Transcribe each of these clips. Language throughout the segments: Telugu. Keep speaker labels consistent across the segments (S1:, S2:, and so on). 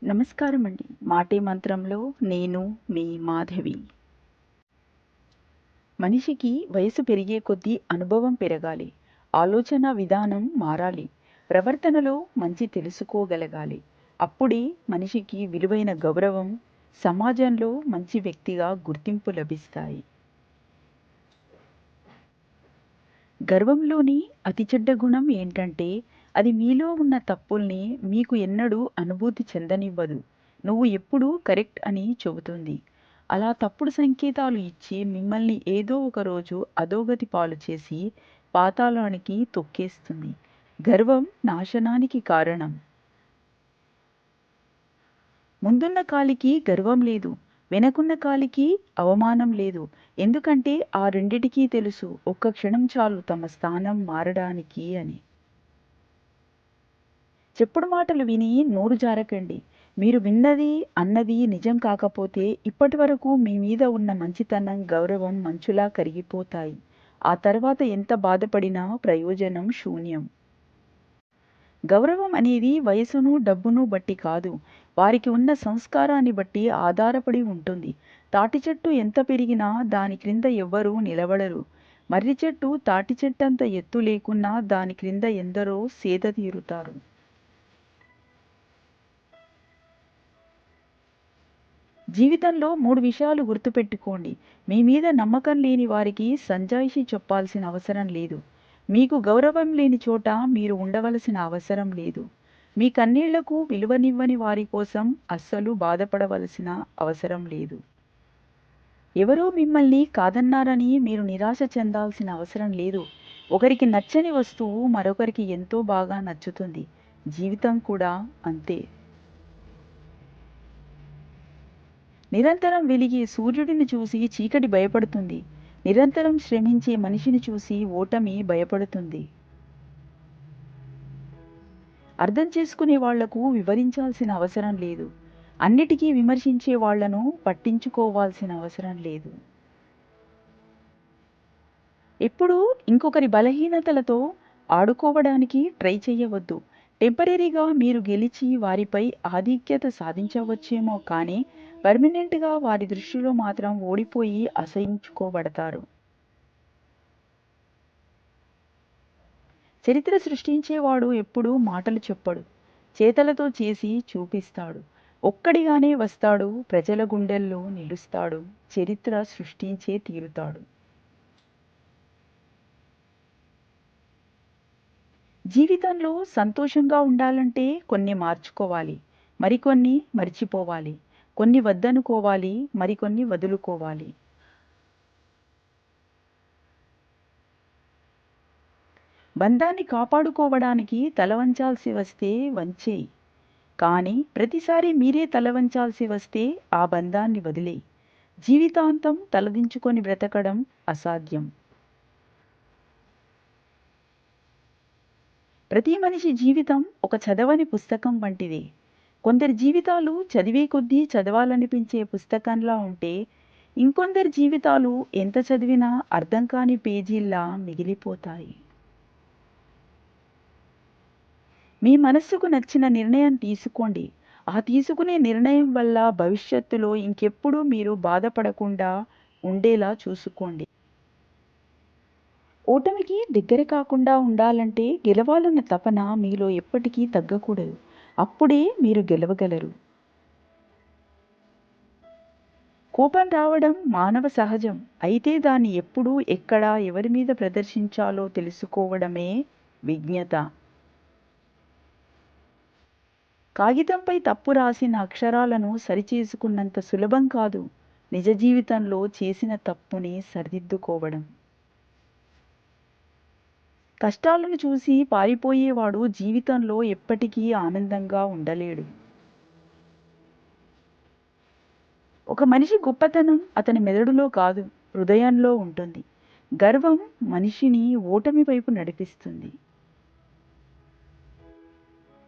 S1: నమస్కారం అండి. మాటే మంత్రంలో నేను మీ మాధవి. మనిషికి వయసు పెరిగే కొద్దీ అనుభవం పెరగాలి. ఆలోచన విధానం మారాలి. ప్రవర్తనలో మంచి తెలుసుకోగలగాలి. అప్పుడే మనిషికి విలువైన గౌరవం, సమాజంలో మంచి వ్యక్తిగా గుర్తింపు లభిస్తాయి. గర్వంలోని అతి చెడ్డ గుణం ఏంటంటే, అది మీలో ఉన్న తప్పుల్ని మీకు ఎన్నడూ అనుభూతి చెందనివ్వదు. నువ్వు ఎప్పుడూ కరెక్ట్ అని చెబుతుంది. అలా తప్పుడు సంకేతాలు ఇచ్చి మిమ్మల్ని ఏదో ఒక రోజు అధోగతి పాలు చేసి పాతాళానికి తొక్కేస్తుంది. గర్వం నాశనానికి కారణం. ముందున్న కాలికి గర్వం లేదు. వెనకున్న కాలికి అవమానం లేదు. ఎందుకంటే ఆ రెండిటికీ తెలుసు ఒక్క క్షణం చాలు తమ స్థానం మారడానికి అని. చెప్పుడు మాటలు విని నోరు జారకండి. మీరు విన్నది, అన్నది నిజం కాకపోతే ఇప్పటివరకు మీ మీద ఉన్న మంచితనం, గౌరవం మంచులా కరిగిపోతాయి. ఆ తర్వాత ఎంత బాధపడినా ప్రయోజనం శూన్యం. గౌరవం అనేది వయసును, డబ్బును బట్టి కాదు. వారికి ఉన్న సంస్కారాన్ని బట్టి ఆధారపడి ఉంటుంది. తాటి చెట్టు ఎంత పెరిగినా దాని క్రింద ఎవ్వరూ నిలబడరు. మర్రి చెట్టు తాటి చెట్టంత ఎత్తు లేకున్నా దాని క్రింద ఎందరో సేద తీరుతారు. జీవితంలో 3 విషయాలు గుర్తుపెట్టుకోండి. మీ మీద నమ్మకం లేని వారికి సంజాయిషీ చెప్పాల్సిన అవసరం లేదు. మీకు గౌరవం లేని చోట మీరు ఉండవలసిన అవసరం లేదు. మీ కన్నీళ్లకు విలువనివ్వని వారి కోసం అస్సలు బాధపడవలసిన అవసరం లేదు. ఎవరో మిమ్మల్ని కాదన్నారని మీరు నిరాశ చెందాల్సిన అవసరం లేదు. ఒకరికి నచ్చని వస్తువు మరొకరికి ఎంతో బాగా నచ్చుతుంది. జీవితం కూడా అంతే. నిరంతరం వెలిగే సూర్యుడిని చూసి చీకటి భయపడుతుంది. నిరంతరం శ్రమించే మనిషిని చూసి ఓటమి భయపడుతుంది. అర్థం చేసుకునే వాళ్లకు వివరించాల్సిన అవసరం లేదు. అన్నిటికీ విమర్శించే వాళ్లను పట్టించుకోవాల్సిన అవసరం లేదు. ఎప్పుడూ ఇంకొకరి బలహీనతలతో ఆడుకోవడానికి ట్రై చేయవద్దు. టెంపరరీగా మీరు గెలిచి వారిపై ఆధిక్యత సాధించవచ్చేమో కానీ పర్మనెంట్గా వారి దృష్టిలో మాత్రం ఓడిపోయి అసహించుకోబడతారు. చరిత్ర సృష్టించేవాడు ఎప్పుడూ మాటలు చెప్పడు, చేతలతో చేసి చూపిస్తాడు. ఒక్కడిగానే వస్తాడు, ప్రజల గుండెల్లో నిలుస్తాడు, చరిత్ర సృష్టించే తీరుతాడు. జీవితంలో సంతోషంగా ఉండాలంటే కొన్ని మార్చుకోవాలి, మరికొన్ని మర్చిపోవాలి. కొన్ని వద్దనుకోవాలి, మరికొన్ని వదులుకోవాలి. బంధాన్ని కాపాడుకోవడానికి తల వంచాల్సి వస్తే వంచేయి. కానీ ప్రతిసారి మీరే తల వంచాల్సి వస్తే ఆ బంధాన్ని వదిలేయి. జీవితాంతం తలదించుకొని బ్రతకడం అసాధ్యం. ప్రతి మనిషి జీవితం ఒక చదవని పుస్తకం వంటిది. కొందరి జీవితాలు చదివే కొద్దీ చదవాలనిపించే పుస్తకంలా ఉంటే, ఇంకొందరి జీవితాలు ఎంత చదివినా అర్థం కాని పేజీల్లా మిగిలిపోతాయి. మీ మనస్సుకు నచ్చిన నిర్ణయం తీసుకోండి. ఆ తీసుకునే నిర్ణయం వల్ల భవిష్యత్తులో ఇంకెప్పుడూ మీరు బాధపడకుండా ఉండేలా చూసుకోండి. ఓటమికి దగ్గర కాకుండా ఉండాలంటే గెలవాలన్న తపన మీలో ఎప్పటికీ తగ్గకూడదు. అప్పుడే మీరు గెలవగలరు. కోపం రావడం మానవ సహజం. అయితే దాన్ని ఎప్పుడు, ఎక్కడ, ఎవరి మీద ప్రదర్శించాలో తెలుసుకోవడమే విజ్ఞత. కాగితంపై తప్పు రాసిన అక్షరాలను సరిచేసుకున్నంత సులభం కాదు నిజ జీవితంలో చేసిన తప్పుని సరిదిద్దుకోవడం. కష్టాలను చూసి పారిపోయేవాడు జీవితంలో ఎప్పటికీ ఆనందంగా ఉండలేడు. ఒక మనిషి గొప్పతనం అతని మెదడులో కాదు, హృదయంలో ఉంటుంది. గర్వం మనిషిని ఓటమి వైపు నడిపిస్తుంది.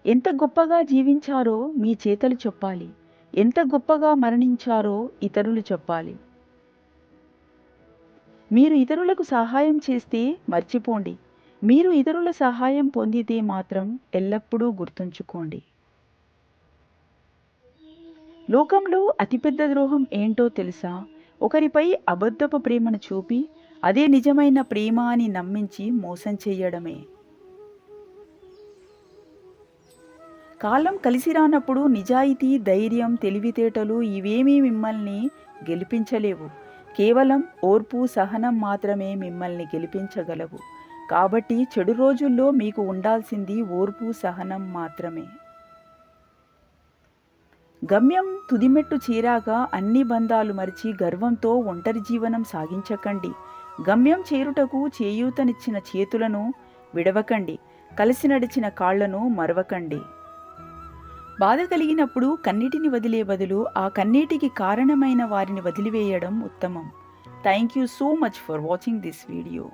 S1: ఎంత గొప్పగా జీవించారో మీ చేతలు చెప్పాలి. ఎంత గొప్పగా మరణించారో ఇతరులు చెప్పాలి. మీరు ఇతరులకు సహాయం చేస్తే మర్చిపోండి. మీరు ఇతరుల సహాయం పొందితే మాత్రం ఎల్లప్పుడూ గుర్తుంచుకోండి. లోకంలో అతిపెద్ద ద్రోహం ఏంటో తెలుసా? ఒకరిపై అబద్ధపు ప్రేమను చూపి అదే నిజమైన ప్రేమ అని నమ్మించి మోసం చెయ్యడమే. కాలం కలిసి రానప్పుడు నిజాయితీ, ధైర్యం, తెలివితేటలు ఇవేమీ మిమ్మల్ని గెలిపించలేవు. కేవలం ఓర్పు, సహనం మాత్రమే మిమ్మల్ని గెలిపించగలవు. కాబట్టి చెడు రోజుల్లో మీకు ఉండాల్సింది ఓర్పు, సహనం మాత్రమే. గమ్యం తుదిమెట్టు చేరాక అన్ని బంధాలు మరిచి గర్వంతో ఒంటరి జీవనం సాగించకండి. గమ్యం చేరుటకు చేయూతనిచ్చిన చేతులను విడవకండి. కలిసి నడిచిన కాళ్లను మరవకండి. బాధ కలిగినప్పుడు కన్నీటిని వదిలే బదులు ఆ కన్నీటికి కారణమైన వారిని వదిలివేయడం ఉత్తమం. Thank you so much for watching this video.